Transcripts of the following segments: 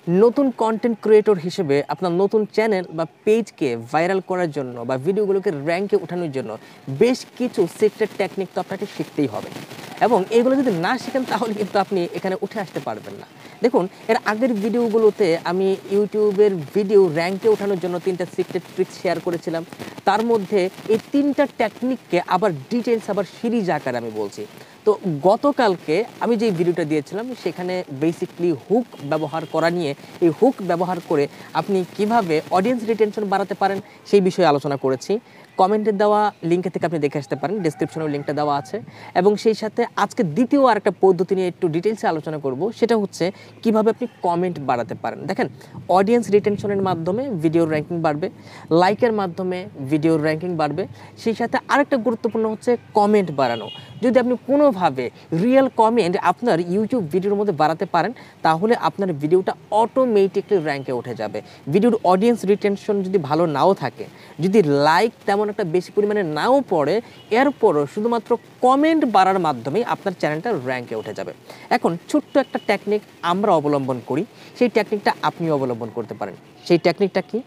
নতুন content creator হিসেবে আপনার নতুন চ্যানেল বা পেজকে ভাইরাল করার জন্য বা ভিডিওগুলোকে র্যাঙ্কে ওঠানোর জন্য বেশ কিছু সিক্রেট টেকনিক তো আপনাকে শিখতেই হবে এবং এগুলো যদি না শিখেন তাহলে কিন্তু আপনি এখানে উঠে আসতে পারবেন না। দেখুন, এর আগের ভিডিওগুলোতে আমি ইউটিউবের ভিডিও র্যাঙ্কে ওঠানোর জন্য 3টা সিক্রেট ট্রিক্স শেয়ার করেছিলাম। তার মধ্যে এই 3টা টেকনিককে আবার ডিটেলস আবার সিরিজ আকারে আমি বলছি। তো গতকালকে আমি যেই ভিডিওটা দিয়েছিলাম সেখানে বেসিকলি হুক ব্যবহার করা নিয়ে, এই হুক ব্যবহার করে আপনি কিভাবে অডিয়েন্স রিটেনশন বাড়াতে পারেন সেই বিষয়ে আলোচনা করেছি। কমেন্টে দেওয়া লিঙ্কে থেকে আপনি দেখে আসতে পারেন, ডেসক্রিপশনেও লিঙ্কটা দেওয়া আছে। এবং সেই সাথে আজকে দ্বিতীয় আরেকটা পদ্ধতি নিয়ে একটু ডিটেলসে আলোচনা করব, সেটা হচ্ছে কিভাবে আপনি কমেন্ট বাড়াতে পারেন। দেখেন, অডিয়েন্স রিটেনশনের মাধ্যমে ভিডিওর র্যাঙ্কিং বাড়বে, লাইকের মাধ্যমে ভিডিওর র্যাঙ্কিং বাড়বে, সেই সাথে আরেকটা গুরুত্বপূর্ণ হচ্ছে কমেন্ট বাড়ানো। যদি আপনি কোনোভাবে রিয়েল কমেন্ট আপনার ইউটিউব ভিডিওর মধ্যে বাড়াতে পারেন তাহলে আপনার ভিডিওটা অটোমেটিকলি র্যাঙ্কে উঠে যাবে। ভিডিওর অডিয়েন্স রিটেনশন যদি ভালো নাও থাকে, যদি লাইক তেমন একটা বেশি পরিমাণে নাও পড়ে, এরপরও শুধুমাত্র কমেন্ট বাড়ার মাধ্যমেই আপনার চ্যানেলটা র্যাঙ্কে উঠে যাবে। এখন ছোট্ট একটা টেকনিক আমরা অবলম্বন করি, সেই টেকনিকটা আপনিও অবলম্বন করতে পারেন। সেই টেকনিকটা কি?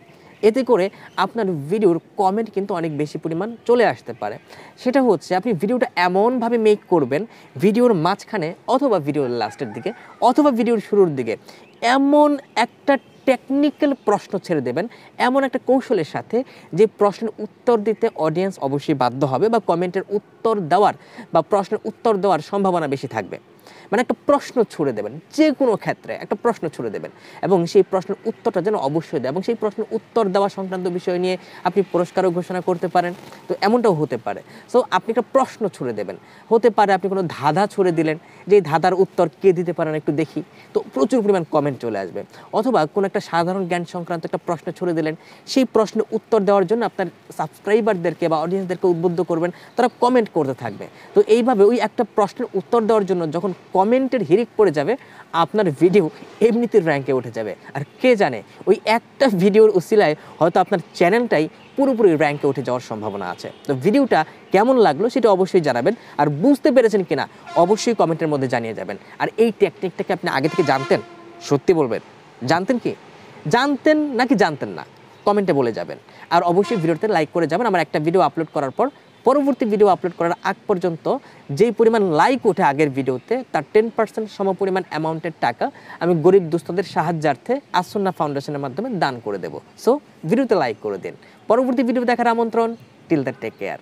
এতে করে আপনার ভিডিওর কমেন্ট কিন্তু অনেক বেশি পরিমাণ চলে আসতে পারে। সেটা হচ্ছে আপনি ভিডিওটা এমনভাবে মেক করবেন, ভিডিওর মাঝখানে অথবা ভিডিওর লাস্টের দিকে অথবা ভিডিওর শুরুর দিকে এমন একটা টেকনিক্যাল প্রশ্ন ছেড়ে দেবেন, এমন একটা কৌশলের সাথে যে প্রশ্নের উত্তর দিতে অডিয়েন্স অবশ্যই বাধ্য হবে বা কমেন্টের উত্তর দেওয়ার বা প্রশ্নের উত্তর দেওয়ার সম্ভাবনা বেশি থাকবে। মানে একটা প্রশ্ন ছুড়ে দেবেন, যে কোনো ক্ষেত্রে একটা প্রশ্ন ছুড়ে দেবেন এবং সেই প্রশ্নের উত্তরটা যেন অবশ্যই দেয় এবং সেই প্রশ্নের উত্তর দেওয়া সংক্রান্ত বিষয় নিয়ে আপনি পুরস্কারও ঘোষণা করতে পারেন। তো এমনটাও হতে পারে। সো আপনি একটা প্রশ্ন ছুড়ে দেবেন, হতে পারে আপনি কোনো ধাঁধা ছুড়ে দিলেন, যে ধাঁধার উত্তর কে দিতে পারেন একটু দেখি, তো প্রচুর পরিমাণ কমেন্ট চলে আসবে। অথবা কোনো একটা সাধারণ জ্ঞান সংক্রান্ত একটা প্রশ্ন ছুড়ে দিলেন, সেই প্রশ্নের উত্তর দেওয়ার জন্য আপনার সাবস্ক্রাইবারদেরকে বা অডিয়েন্সদেরকে উদ্বুদ্ধ করবেন, তারা কমেন্ট করতে থাকবে। তো এইভাবে ওই একটা প্রশ্নের উত্তর দেওয়ার জন্য যখন কমেন্টের হিড়িক পড়ে যাবে আপনার ভিডিও এমনিতে র্যাঙ্কে উঠে যাবে। আর কে জানে, ওই একটা ভিডিওর উসিলায় হয়তো আপনার চ্যানেলটাই পুরোপুরি র্যাঙ্কে উঠে যাওয়ার সম্ভাবনা আছে। তো ভিডিওটা কেমন লাগলো সেটা অবশ্যই জানাবেন, আর বুঝতে পেরেছেন কিনা অবশ্যই কমেন্টের মধ্যে জানিয়ে যাবেন। আর এই টেকনিকটাকে আপনি আগে থেকে জানতেন? সত্যি বলবেন, জানতেন কি? জানতেন নাকি জানতেন না? কমেন্টে বলে যাবেন। আর অবশ্যই ভিডিওতে লাইক করে যাবেন। আমার একটা ভিডিও আপলোড করার পর পরবর্তী ভিডিও আপলোড করার আগ পর্যন্ত যেই পরিমাণ লাইক ওঠে আগের ভিডিওতে তার 10% সমপরিমাণ অ্যামাউন্টের টাকা আমি গরিব দুস্থদের সাহায্যার্থে আসন্না ফাউন্ডেশনের মাধ্যমে দান করে দেব। সো ভিডিওতে লাইক করে দিন। পরবর্তী ভিডিও দেখার আমন্ত্রণ। Till that, take care.